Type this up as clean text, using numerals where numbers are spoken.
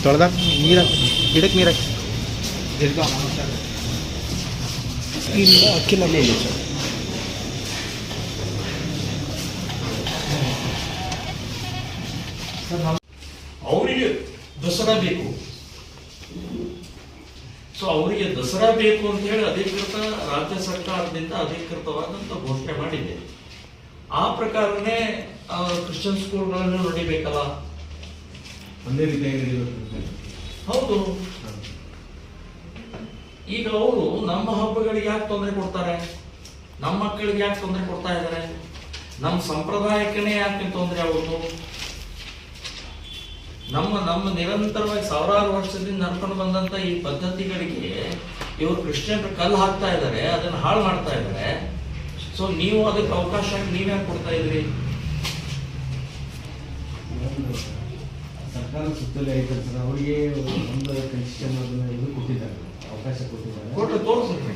ತೊಳೆದ ನೀರು ಗಿಡಕ್ಕೆ ನೀರು ಇಲ್ಲ ಅಕ್ಕಿಲ್ಲ ಇಲ್ಲ ಸರ್. ಅವರಿಗೆ ದಸರಾ ಬೇಕು. ಸೊ ಅವರಿಗೆ ದಸರಾ ಬೇಕು ಅಂತ ಹೇಳಿ ಅಧಿಕೃತ ರಾಜ್ಯ ಸರ್ಕಾರದಿಂದ ಅಧಿಕೃತವಾದಂತ ಘೋಷಣೆ ಮಾಡಿದೆ. ಆ ಪ್ರಕಾರನೇ ಕ್ರಿಶ್ಚಿಯನ್ ಸ್ಕೂಲ್ಗಳನ್ನು ನಡಿಬೇಕಲ್ಲ. ಒಂದೇ ರೀತಿ ಹೌದು. ಈಗ ಅವರು ನಮ್ಮ ಹಬ್ಬಗಳಿಗೆ ಯಾಕೆ ತೊಂದರೆ ಕೊಡ್ತಾರೆ? ನಮ್ಮ ಮಕ್ಕಳಿಗೆ ಯಾಕೆ ತೊಂದರೆ ಕೊಡ್ತಾ ಇದ್ದಾರೆ? ನಮ್ಮ ಸಂಪ್ರದಾಯಕ್ಕನೇ ಯಾಕೆ ತೊಂದರೆ ಆಗೋದು? ನಮ್ಮ ನಿರಂತರವಾಗಿ ಸಾವಿರಾರು ವರ್ಷದಿಂದ ನಡ್ಕೊಂಡು ಬಂದಂತ ಈ ಪದ್ಧತಿಗಳಿಗೆ ಇವರು ಕ್ರಿಶ್ಚಿಯನ್ರು ಕಲ್ಲು ಹಾಕ್ತಾ ಇದ್ದಾರೆ, ಅದನ್ನ ಹಾಳು ಮಾಡ್ತಾ ಇದ್ದಾರೆ. ಸೊ ನೀವು ಅದಕ್ಕೆ ಅವಕಾಶ ನೀವ್ಯಾಕೆ ಕೊಡ್ತಾ ಇದ್ರಿ? ಸರ್ಕಾರ ಸುತ್ತಲೇ ಐತೆ ಸರ್, ಅವರಿಗೆ ಒಂದು ಕನ್ಸಿಷನ್ ಇದು ಕೊಟ್ಟಿದ್ದಾರೆ, ಅವಕಾಶ ಕೊಟ್ಟಿದ್ದಾರೆ. ಕೊಟ್ಟು ತೋರಿಸ್ರಿ.